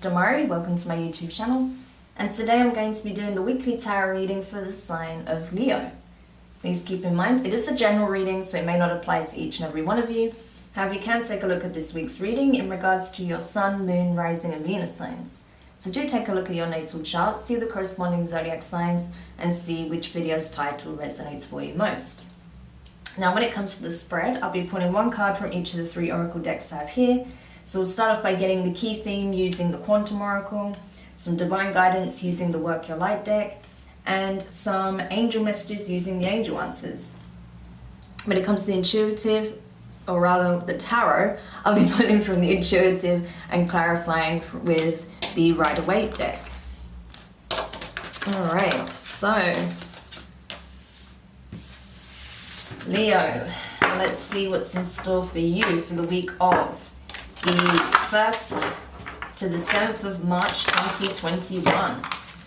Demari, welcome to my YouTube channel, and today I'm going to be doing the weekly tarot reading for the sign of Leo. Please keep in mind, it is a general reading, so it may not apply to each and every one of you. However, you can take a look at this week's reading in regards to your Sun, Moon, Rising and Venus signs. So do take a look at your natal chart, see the corresponding zodiac signs, and see which video's title resonates for you most. Now, when it comes to the spread, I'll be pulling one card from each of the 3 oracle decks I have here. So we'll start off by getting the key theme using the Quantum Oracle, some divine guidance using the Work Your Light deck, and some angel messages using the Angel Answers. When it comes to the intuitive, or rather the tarot, I'll be pulling from the intuitive and clarifying with the Waite deck. Alright, so Leo, let's see what's in store for you for the week of the 1st to the 7th of March 2021.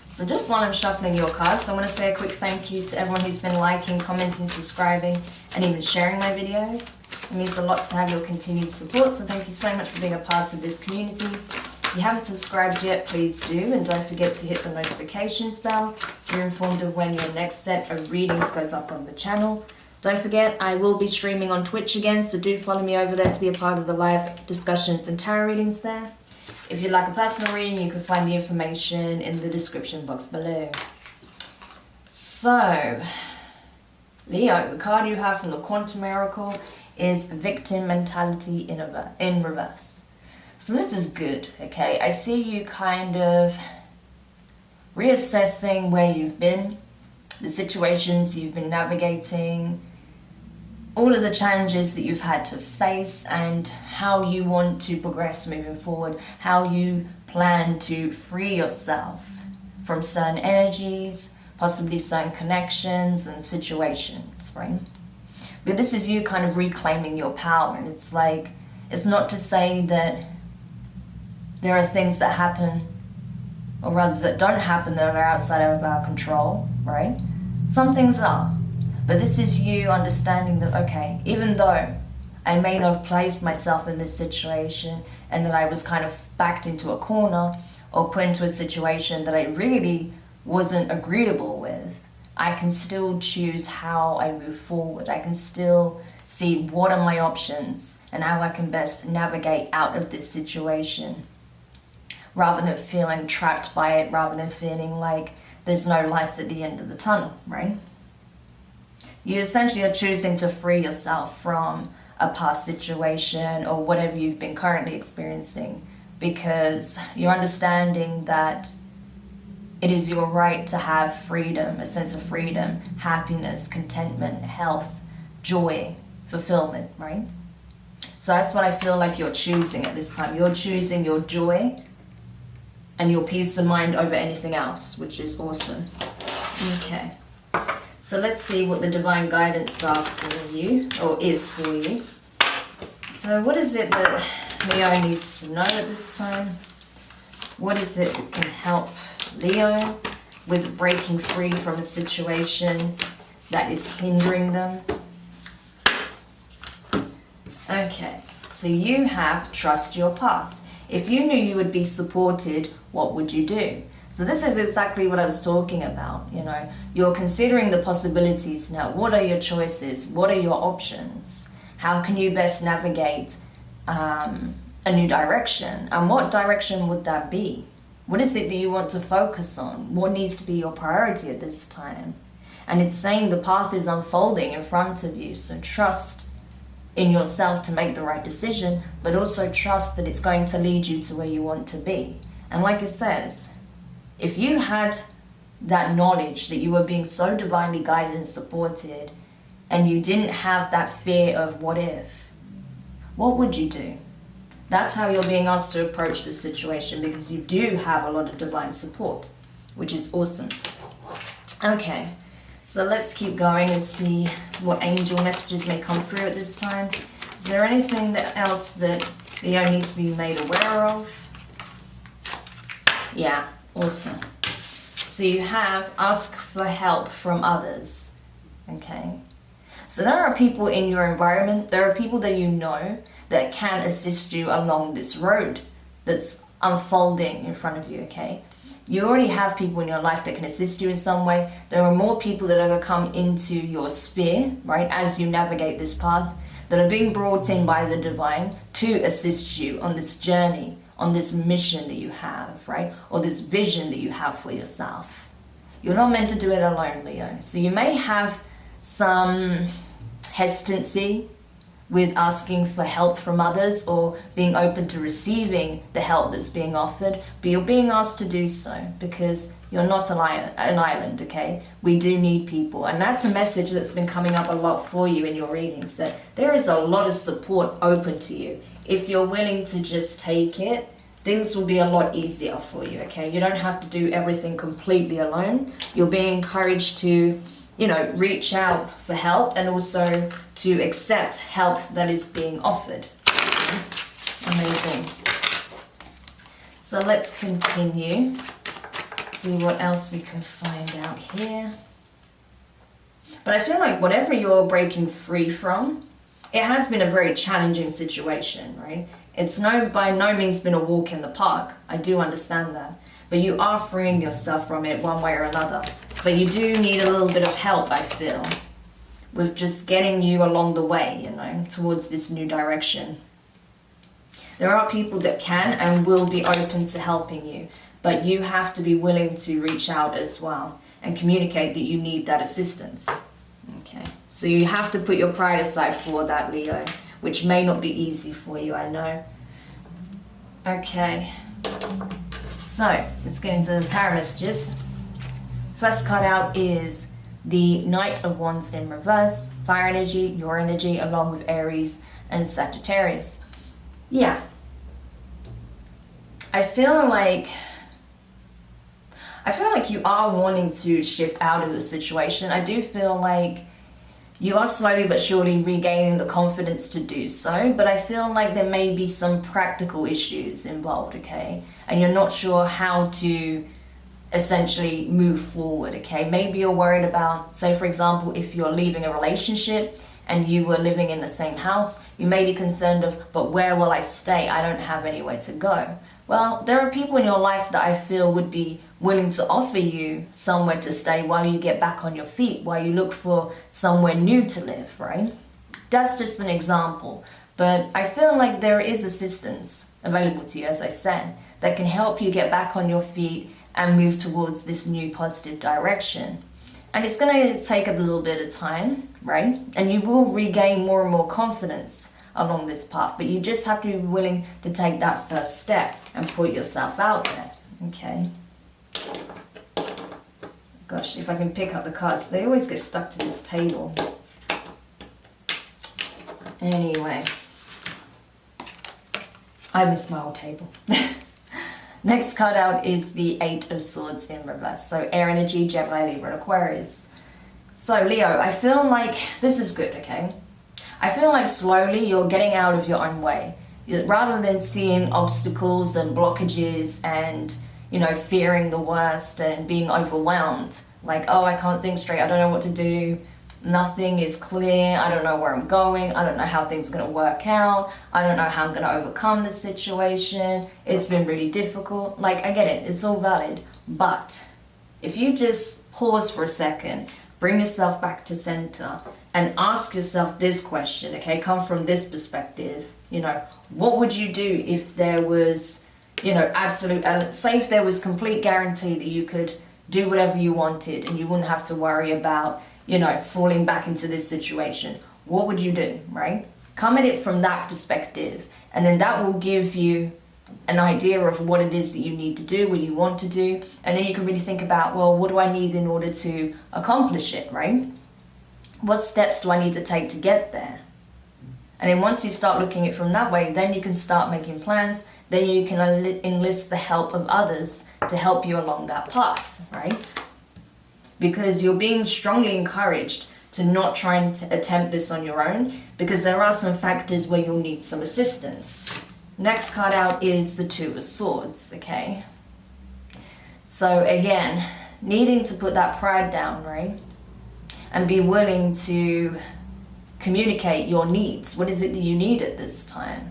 So just while I'm shuffling your cards, I want to say a quick thank you to everyone who's been liking, commenting, subscribing, and even sharing my videos. It means a lot to have your continued support, so thank you so much for being a part of this community. If you haven't subscribed yet, please do, and don't forget to hit the notifications bell so you're informed of when your next set of readings goes up on the channel. Don't forget, I will be streaming on Twitch again, so do follow me over there to be a part of the live discussions and tarot readings there. If you'd like a personal reading, you can find the information in the description box below. So, Leo, the card you have from the Quantum Oracle is Victim Mentality in reverse. So this is good, okay? I see you kind of reassessing where you've been, the situations you've been navigating, all of the challenges that you've had to face, and how you want to progress moving forward, how you plan to free yourself from certain energies, possibly certain connections and situations, right? But this is you kind of reclaiming your power, and it's like, it's not to say that there are things that happen, or rather that don't happen, that are outside of our control, right? Some things are. But this is you understanding that, okay, even though I may not have placed myself in this situation and that I was kind of backed into a corner or put into a situation that I really wasn't agreeable with, I can still choose how I move forward. I can still see what are my options and how I can best navigate out of this situation, rather than feeling trapped by it, rather than feeling like there's no light at the end of the tunnel, right? You essentially are choosing to free yourself from a past situation or whatever you've been currently experiencing, because you're understanding that it is your right to have freedom, a sense of freedom, happiness, contentment, health, joy, fulfillment, right? So that's what I feel like you're choosing at this time. You're choosing your joy and your peace of mind over anything else, which is awesome. Okay. So let's see what the divine guidance are for you, or is for you. So what is it that Leo needs to know at this time? What is it that can help Leo with breaking free from a situation that is hindering them? Okay, so you have trust your path. If you knew you would be supported, what would you do? So this is exactly what I was talking about, you know. You're considering the possibilities now. What are your choices? What are your options? How can you best navigate a new direction? And what direction would that be? What is it that you want to focus on? What needs to be your priority at this time? And it's saying the path is unfolding in front of you, so trust in yourself to make the right decision, but also trust that it's going to lead you to where you want to be. And like it says, if you had that knowledge that you were being so divinely guided and supported, and you didn't have that fear of what if, what would you do? That's how you're being asked to approach this situation, because you do have a lot of divine support, which is awesome. Okay, so let's keep going and see what angel messages may come through at this time. Is there anything else that Leo needs to be made aware of? Yeah. Awesome. So you have ask for help from others. Okay. So there are people in your environment, there are people that you know that can assist you along this road that's unfolding in front of you, okay? You already have people in your life that can assist you in some way. There are more people that are going to come into your sphere, right, as you navigate this path, that are being brought in by the divine to assist you on this journey, on this mission that you have, right, or this vision that you have for yourself. You're not meant to do it alone, Leo. So you may have some hesitancy with asking for help from others or being open to receiving the help that's being offered, but you're being asked to do so because you're not an island, okay? We do need people, and that's a message that's been coming up a lot for you in your readings, that there is a lot of support open to you. If you're willing to just take it, things will be a lot easier for you, okay? You don't have to do everything completely alone. You're being encouraged to, you know, reach out for help and also to accept help that is being offered. Amazing. So let's continue. See what else we can find out here. But I feel like whatever you're breaking free from, it has been a very challenging situation, right? It's by no means been a walk in the park. I do understand that. But you are freeing yourself from it one way or another. But you do need a little bit of help, I feel, with just getting you along the way, you know, towards this new direction. There are people that can and will be open to helping you, but you have to be willing to reach out as well and communicate that you need that assistance. Okay, so you have to put your pride aside for that, Leo, which may not be easy for you, I know. Okay. So, let's get into the tarot messages. First card out is the Knight of Wands in reverse, fire energy, your energy, along with Aries and Sagittarius. Yeah. I feel like you are wanting to shift out of the situation. I do feel like you are slowly but surely regaining the confidence to do so, but I feel like there may be some practical issues involved, okay? And you're not sure how to essentially move forward, okay? Maybe you're worried about, say for example, if you're leaving a relationship and you were living in the same house, you may be concerned of, but where will I stay? I don't have anywhere to go. Well, there are people in your life that I feel would be willing to offer you somewhere to stay while you get back on your feet, while you look for somewhere new to live, right? That's just an example. But I feel like there is assistance available to you, as I said, that can help you get back on your feet and move towards this new positive direction. And it's going to take a little bit of time, right? And you will regain more and more confidence along this path, but you just have to be willing to take that first step and put yourself out there, okay? Gosh, if I can pick up the cards, they always get stuck to this table. Anyway, I miss my old table. Next card out is the Eight of Swords in reverse. So air energy, Gemini, Libra, and Aquarius. So Leo, I feel like this is good, okay? I feel like slowly you're getting out of your own way. Rather than seeing obstacles and blockages and, you know, fearing the worst and being overwhelmed. Like, oh, I can't think straight, I don't know what to do. Nothing is clear, I don't know where I'm going, I don't know how things are going to work out, I don't know how I'm going to overcome this situation, it's been really difficult. Like, I get it, it's all valid. But if you just pause for a second, bring yourself back to center and ask yourself this question, okay? Come from this perspective, you know, what would you do if there was, you know, absolute, say if there was complete guarantee that you could do whatever you wanted and you wouldn't have to worry about, you know, falling back into this situation. What would you do, right? Come at it from that perspective, and then that will give you an idea of what it is that you need to do, what you want to do, and then you can really think about, well, what do I need in order to accomplish it, right? What steps do I need to take to get there? And then once you start looking at it from that way, then you can start making plans, then you can enlist the help of others to help you along that path, right? Because you're being strongly encouraged to not try and attempt this on your own, because there are some factors where you'll need some assistance. Next card out is the Two of Swords, okay? So again, needing to put that pride down, right? And be willing to communicate your needs. What is it that you need at this time?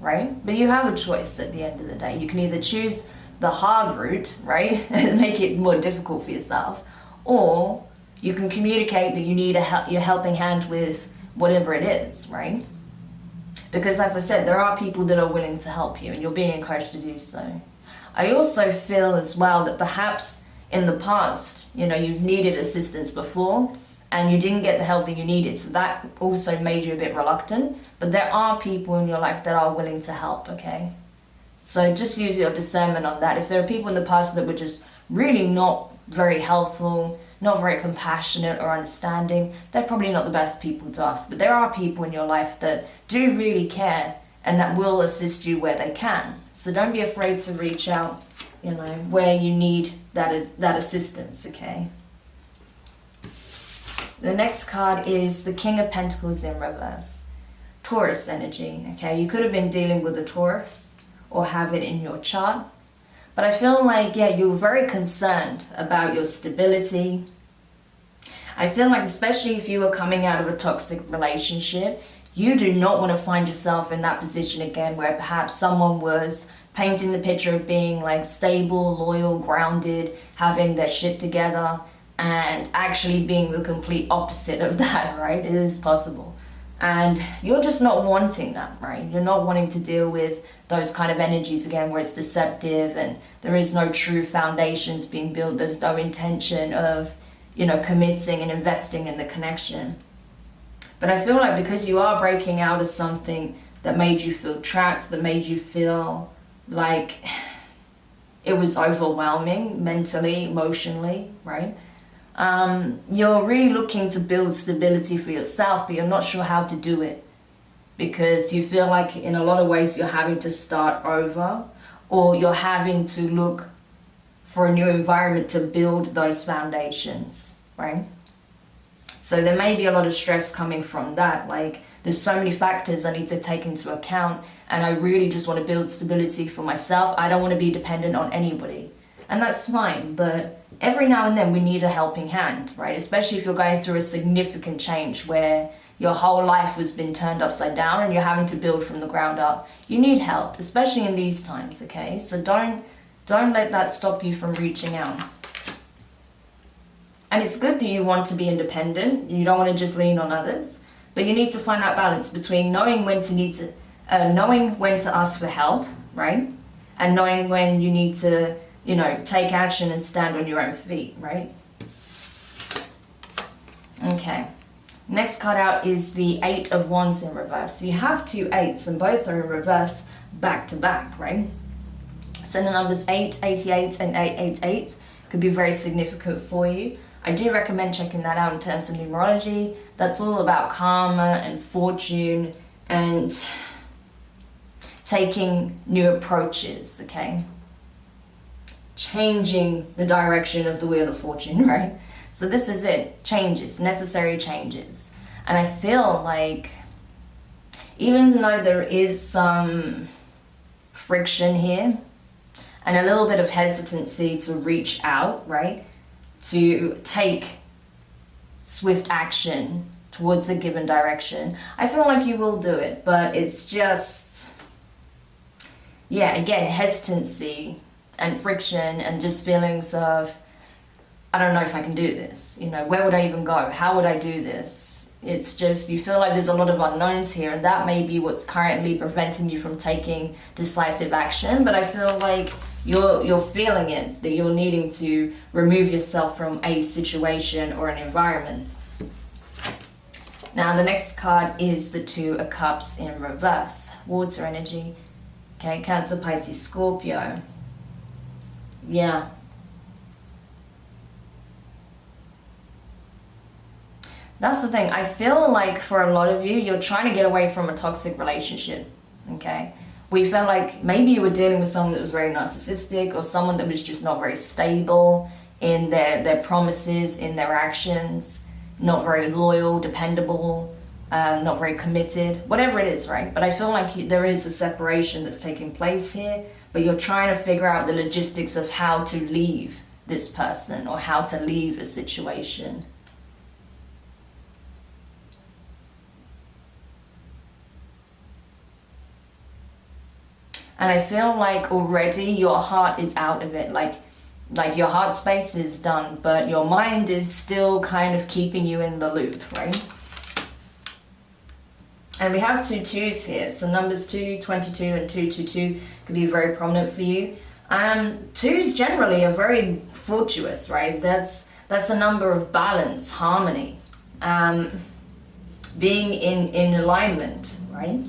right? But you have a choice at the end of the day. You can either choose the hard route, right, and make it more difficult for yourself, or you can communicate that you need your helping hand with whatever it is, right? Because as I said, there are people that are willing to help you, and you're being encouraged to do so. I also feel as well that perhaps in the past, you've needed assistance before and you didn't get the help that you needed, so that also made you a bit reluctant. But there are people in your life that are willing to help, okay? So just use your discernment on that. If there are people in the past that were just really not very helpful, not very compassionate or understanding, they're probably not the best people to ask. But there are people in your life that do really care and that will assist you where they can. So don't be afraid to reach out, where you need that assistance, okay? The next card is the King of Pentacles in reverse. Taurus energy, okay? You could have been dealing with a Taurus or have it in your chart. But I feel like, you're very concerned about your stability. I feel like especially if you were coming out of a toxic relationship, you do not want to find yourself in that position again where perhaps someone was painting the picture of being like stable, loyal, grounded, having their shit together, and actually being the complete opposite of that, right? It is possible. And you're just not wanting that, right? You're not wanting to deal with those kind of energies again where it's deceptive and there is no true foundations being built. There's no intention of, committing and investing in the connection. But I feel like because you are breaking out of something that made you feel trapped, that made you feel like it was overwhelming mentally, emotionally, right? You're really looking to build stability for yourself, but you're not sure how to do it because you feel like in a lot of ways you're having to start over, or you're having to look for a new environment to build those foundations, right? So there may be a lot of stress coming from that. Like there's so many factors I need to take into account, and I really just want to build stability for myself. I don't want to be dependent on anybody. And that's fine, but every now and then we need a helping hand, right? Especially if you're going through a significant change where your whole life has been turned upside down and you're having to build from the ground up. You need help, especially in these times, okay? So don't let that stop you from reaching out. And it's good that you want to be independent. You don't want to just lean on others, but you need to find that balance between knowing when to ask for help, right? And knowing when you need to take action and stand on your own feet, right? Okay. Next card out is the Eight of Wands in reverse. So you have two eights and both are in reverse back to back, right? So the numbers 8, 88 and 888 could be very significant for you. I do recommend checking that out in terms of numerology. That's all about karma and fortune and taking new approaches, okay? Changing the direction of the wheel of fortune, right? So this is it, changes, necessary changes. And I feel like even though there is some friction here and a little bit of hesitancy to reach out, right? To take swift action towards a given direction, I feel like you will do it, but it's just, again, hesitancy and friction and just feelings of, I don't know if I can do this, where would I even go? How would I do this? It's just, you feel like there's a lot of unknowns here, and that may be what's currently preventing you from taking decisive action. But I feel like you're feeling it, that you're needing to remove yourself from a situation or an environment. Now the next card is the Two of Cups in reverse, water energy. Okay, Cancer, Pisces, Scorpio. Yeah. That's the thing. I feel like for a lot of you, you're trying to get away from a toxic relationship, okay? We felt like maybe you were dealing with someone that was very narcissistic or someone that was just not very stable in their promises, in their actions, not very loyal, dependable, not very committed, whatever it is, right? But I feel like there is a separation that's taking place here, but you're trying to figure out the logistics of how to leave this person or how to leave a situation. And I feel like already your heart is out of it. Like your heart space is done, but your mind is still kind of keeping you in the loop, right? And we have 2 2s here. So numbers 2, 22 and 222 could be very prominent for you. 2s generally are very fortuitous, right? That's a number of balance, harmony, being in alignment, right?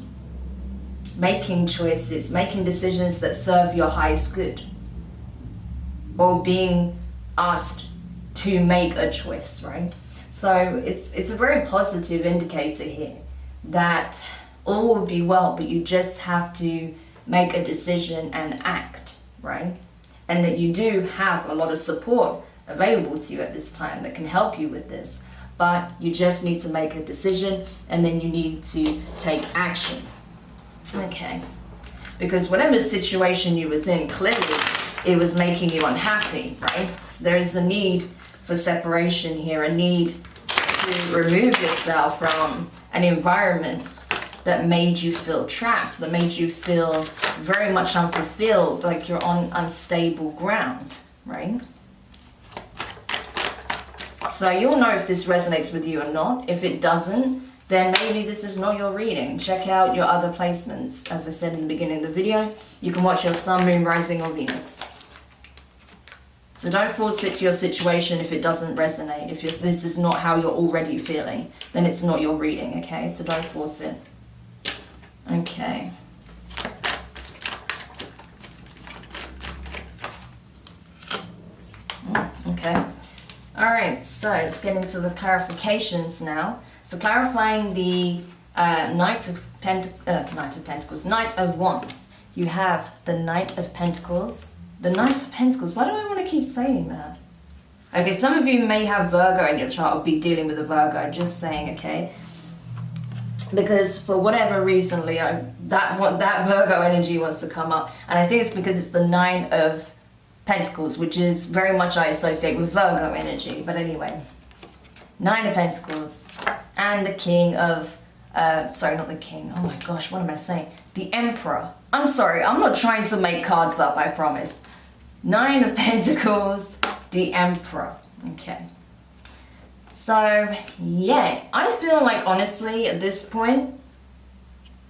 Making choices, making decisions that serve your highest good, or being asked to make a choice, right? So it's a very positive indicator here that all will be well, but you just have to make a decision and act, right? And that you do have a lot of support available to you at this time that can help you with this, but you just need to make a decision, and then you need to take action. Okay, because whatever situation you was in, clearly it was making you unhappy, right? So there is a need for separation here, a need to remove yourself from an environment that made you feel trapped, that made you feel very much unfulfilled, like you're on unstable ground, right? So you'll know if this resonates with you or not. If it doesn't, then maybe this is not your reading. Check out your other placements. As I said in the beginning of the video, you can watch your Sun, Moon, Rising, or Venus. So don't force it to your situation if it doesn't resonate. If this is not how you're already feeling, then it's not your reading, okay? So don't force it. Okay. Okay. All right, so let's get into the clarifications now. So clarifying the Knight of Pentacles, Knight of Wands. You have the Knight of Pentacles. The Knight of Pentacles, why do I want to keep saying that? Okay, some of you may have Virgo in your chart or be dealing with a Virgo, just saying, okay? Because for whatever reason, Leo, that Virgo energy wants to come up. And I think it's because it's the 9 of Pentacles, which is very much I associate with Virgo energy. But anyway, 9 of Pentacles and the King of, sorry, not the King. Oh my gosh, what am I saying? The Emperor. I'm sorry, I'm not trying to make cards up, I promise. 9 of Pentacles, the Emperor. Okay. So, yeah, I feel like, honestly, at this point,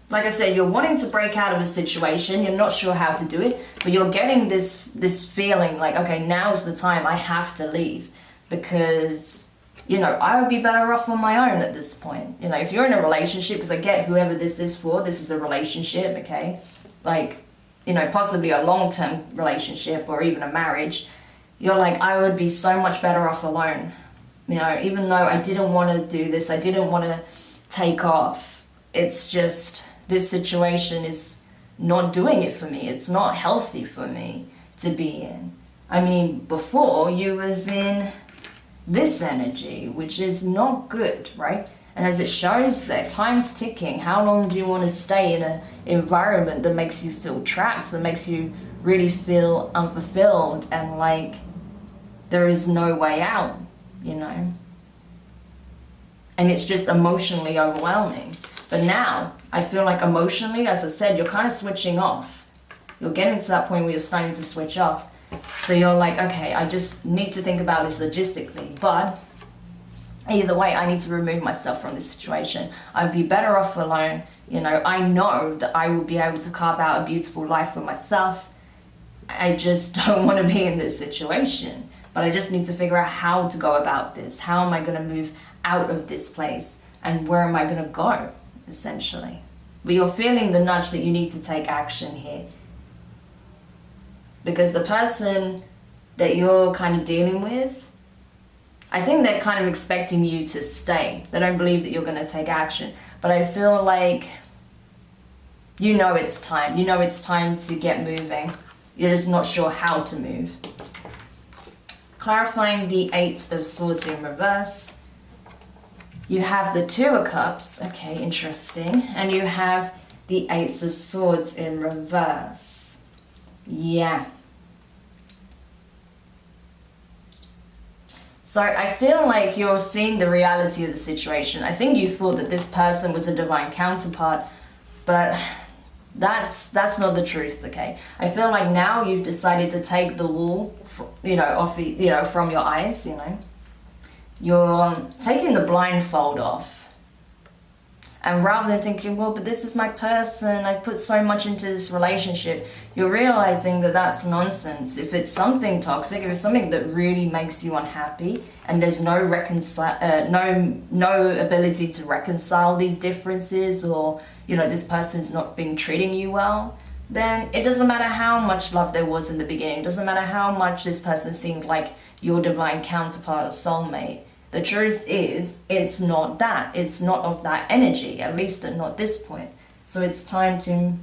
like I said, you're wanting to break out of a situation, you're not sure how to do it, but you're getting this feeling like, okay, now's the time, I have to leave, because, you know, I would be better off on my own at this point. You know, if you're in a relationship, because I get whoever this is for, this is a relationship, okay? Like, you know, possibly a long-term relationship or even a marriage, you're like, I would be so much better off alone. You know, even though I didn't want to do this, I didn't want to take off, it's just, this situation is not doing it for me. It's not healthy for me to be in. I mean, before you was in this energy, which is not good, right? And as it shows there, time's ticking. How long do you want to stay in an environment that makes you feel trapped, that makes you really feel unfulfilled and like there is no way out, you know? And it's just emotionally overwhelming. But now, I feel like emotionally, as I said, you're kind of switching off. You're getting to that point where you're starting to switch off. So you're like, okay, I just need to think about this logistically. But either way, I need to remove myself from this situation. I'd be better off alone. You know, I know that I will be able to carve out a beautiful life for myself. I just don't want to be in this situation. But I just need to figure out how to go about this. How am I going to move out of this place? And where am I going to go, essentially? But you're feeling the nudge that you need to take action here. Because the person that you're kind of dealing with, I think they're kind of expecting you to stay. They don't believe that you're going to take action. But I feel like you know it's time. You know it's time to get moving. You're just not sure how to move. Clarifying the 8 of Swords in reverse. You have the 2 of Cups. Okay, interesting. And you have the 8 of Swords in reverse. Yeah. So I feel like you're seeing the reality of the situation. I think you thought that this person was a divine counterpart, but That's not the truth, okay? I feel like now you've decided to take the wool, off, from your eyes, You're taking the blindfold off. And rather than thinking, well, but this is my person, I've put so much into this relationship, you're realizing that that's nonsense. If it's something toxic, if it's something that really makes you unhappy, and there's no ability to reconcile these differences, or this person's not been treating you well, then it doesn't matter how much love there was in the beginning. It doesn't matter how much this person seemed like your divine counterpart or soulmate. The truth is, it's not that. It's not of that energy, at least at not this point. So it's time to,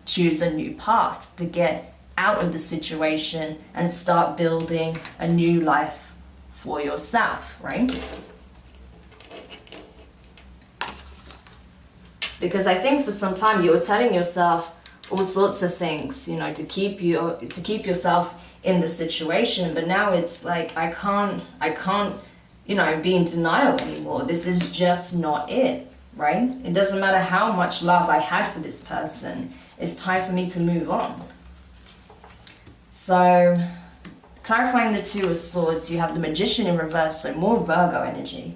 choose a new path to get out of the situation and start building a new life for yourself, right? Because I think for some time you were telling yourself all sorts of things, to keep yourself in the situation, but now it's like I can't be in denial anymore. This is just not it, right? It doesn't matter how much love I had for this person. It's time for me to move on. So, clarifying the Two of Swords, you have the Magician in reverse, so more Virgo energy.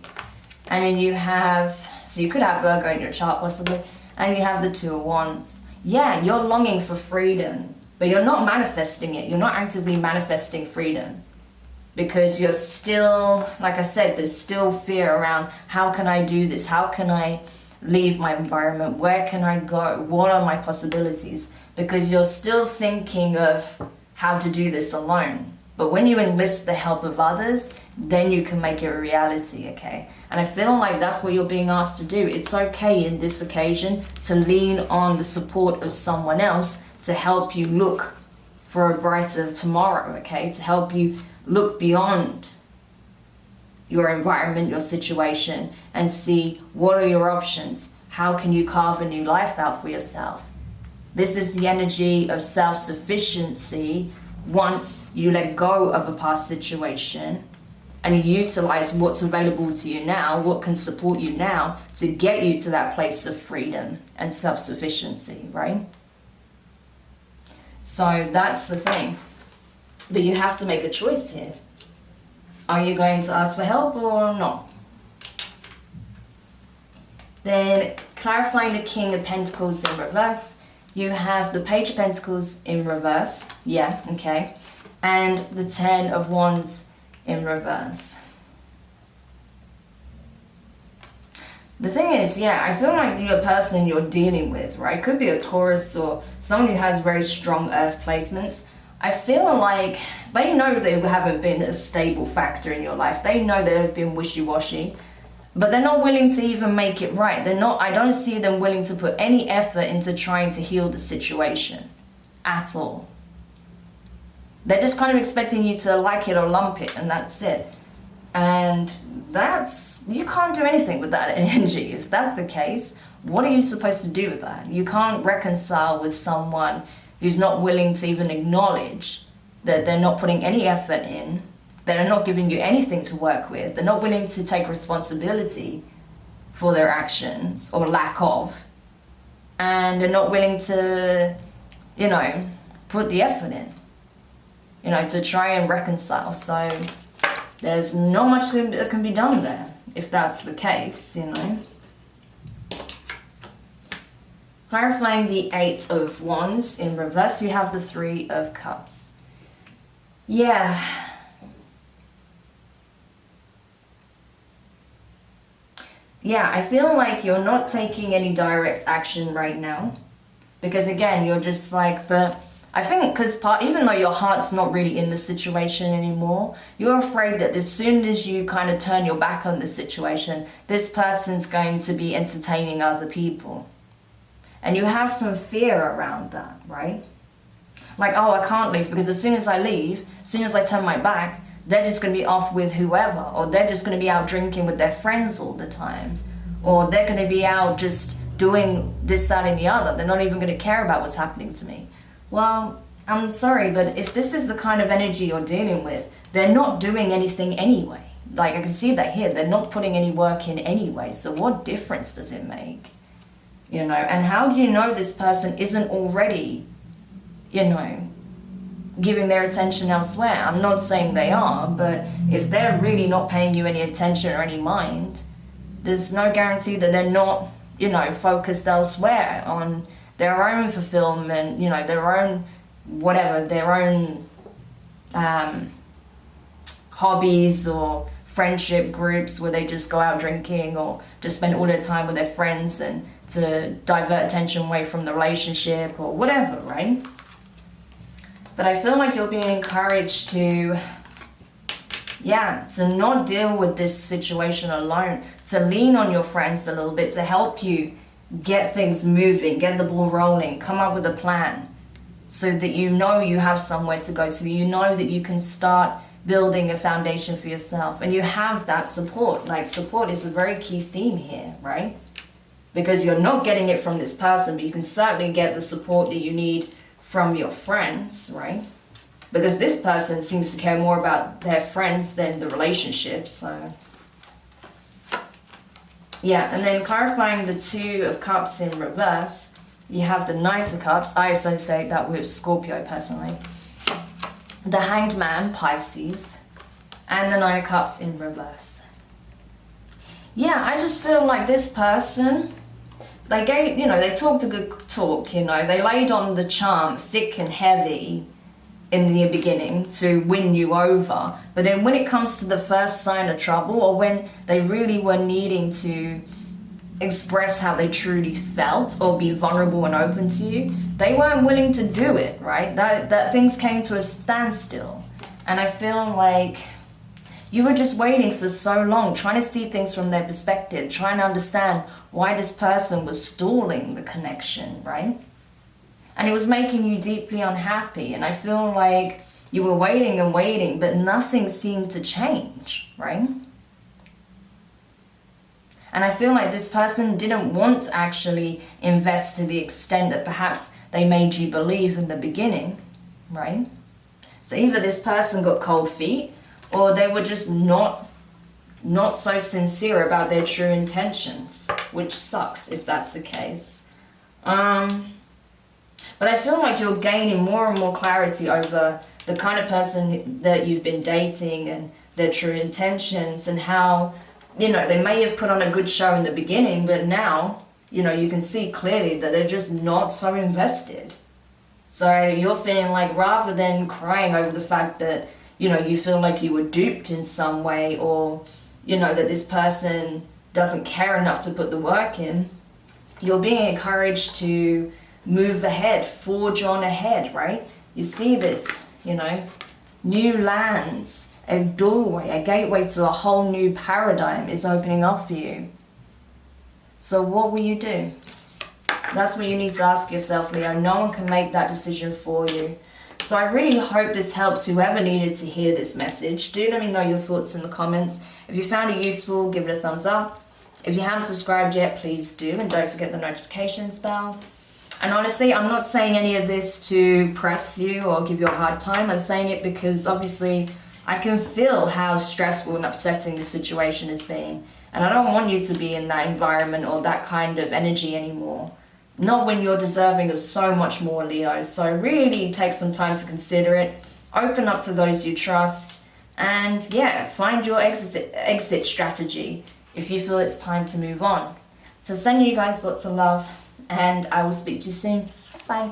And then you could have Virgo in your chart possibly, and you have the Two of Wands. Yeah, you're longing for freedom, but you're not manifesting it. You're not actively manifesting freedom. Because you're still, like I said, there's still fear around, how can I do this? How can I leave my environment? Where can I go? What are my possibilities? Because you're still thinking of how to do this alone. But when you enlist the help of others, then you can make it a reality, okay? And I feel like that's what you're being asked to do. It's okay in this occasion to lean on the support of someone else to help you look for a brighter tomorrow, okay? To help you look beyond your environment, your situation, and see what are your options. How can you carve a new life out for yourself? This is the energy of self-sufficiency once you let go of a past situation and you utilize what's available to you now, what can support you now to get you to that place of freedom and self-sufficiency, right? So that's the thing. But you have to make a choice here. Are you going to ask for help or not? Then, clarifying the King of Pentacles in reverse, you have the Page of Pentacles in reverse. Yeah, okay. And the Ten of Wands in reverse. The thing is, yeah, I feel like the person you're dealing with, right, could be a Taurus or someone who has very strong earth placements. I feel like they know they haven't been a stable factor in your life. They know they've been wishy-washy, but they're not willing to even make it right. I don't see them willing to put any effort into trying to heal the situation at all. They're just kind of expecting you to like it or lump it, and that's it. And you can't do anything with that energy. If that's the case, what are you supposed to do with that? You can't reconcile with someone who's not willing to even acknowledge that they're not putting any effort in, they're not giving you anything to work with, they're not willing to take responsibility for their actions or lack of, and they're not willing to, put the effort in, to try and reconcile. So there's not much that can be done there if that's the case, Clarifying the Eight of Wands in reverse, you have the Three of Cups. Yeah. Yeah, I feel like you're not taking any direct action right now. Because again, you're just like, but I think because even though your heart's not really in the situation anymore, you're afraid that as soon as you kind of turn your back on the situation, this person's going to be entertaining other people. And you have some fear around that, right? Like, oh, I can't leave because as soon as I leave, as soon as I turn my back, they're just going to be off with whoever, or they're just going to be out drinking with their friends all the time, or they're going to be out just doing this, that, and the other. They're not even going to care about what's happening to me. Well, I'm sorry, but if this is the kind of energy you're dealing with, they're not doing anything anyway. Like, I can see that here. They're not putting any work in anyway, so what difference does it make? you know? And how do you know this person isn't already, you know, giving their attention elsewhere? I'm not saying they are, but if they're really not paying you any attention or any mind, there's no guarantee that they're not, you know, focused elsewhere on their own fulfillment, you know, their own whatever, their own hobbies or friendship groups where they just go out drinking or just spend all their time with their friends and to divert attention away from the relationship or whatever, right? But I feel like you're being encouraged to, to not deal with this situation alone, to lean on your friends a little bit to help you get things moving, get the ball rolling, come up with a plan so that you know you have somewhere to go, so that you know that you can start building a foundation for yourself and you have that support. Like, support is a very key theme here, right? Because you're not getting it from this person, but you can certainly get the support that you need from your friends, right? Because this person seems to care more about their friends than the relationship, so yeah. And then clarifying the Two of Cups in reverse, you have the Knight of Cups. I associate that with Scorpio personally. The Hanged Man, Pisces, and the Nine of Cups in reverse. Yeah, I just feel like this person, they gave, you know, they talked a good talk, you know, they laid on the charm thick and heavy in the beginning to win you over. But then when it comes to the first sign of trouble, or when they really were needing to express how they truly felt or be vulnerable and open to you, they weren't willing to do it, right? That things came to a standstill. And I feel like you were just waiting for so long, trying to see things from their perspective, trying to understand why this person was stalling the connection, right? And it was making you deeply unhappy. And I feel like you were waiting and waiting, but nothing seemed to change, right? And I feel like this person didn't want to actually invest to the extent that perhaps they made you believe in the beginning, right? So either this person got cold feet, or they were just not so sincere about their true intentions, which sucks if that's the case. But I feel like you're gaining more and more clarity over the kind of person that you've been dating and their true intentions, and how, you know, they may have put on a good show in the beginning, but now, you know, you can see clearly that they're just not so invested. So you're feeling like, rather than crying over the fact that, you know, you feel like you were duped in some way, or, you know, that this person doesn't care enough to put the work in, you're being encouraged to move ahead, forge on ahead, right? You see this, you know, new lands, a doorway, a gateway to a whole new paradigm is opening up for you. So what will you do? That's what you need to ask yourself, Leo. No one can make that decision for you. So I really hope this helps whoever needed to hear this message. Do let me know your thoughts in the comments. If you found it useful, give it a thumbs up. If you haven't subscribed yet, please do, and don't forget the notifications bell. And honestly, I'm not saying any of this to press you or give you a hard time. I'm saying it because obviously I can feel how stressful and upsetting the situation is being. And I don't want you to be in that environment or that kind of energy anymore. Not when you're deserving of so much more, Leo. So really take some time to consider it. Open up to those you trust. And yeah, find your exit strategy if you feel it's time to move on. So sending you guys lots of love, and I will speak to you soon. Bye.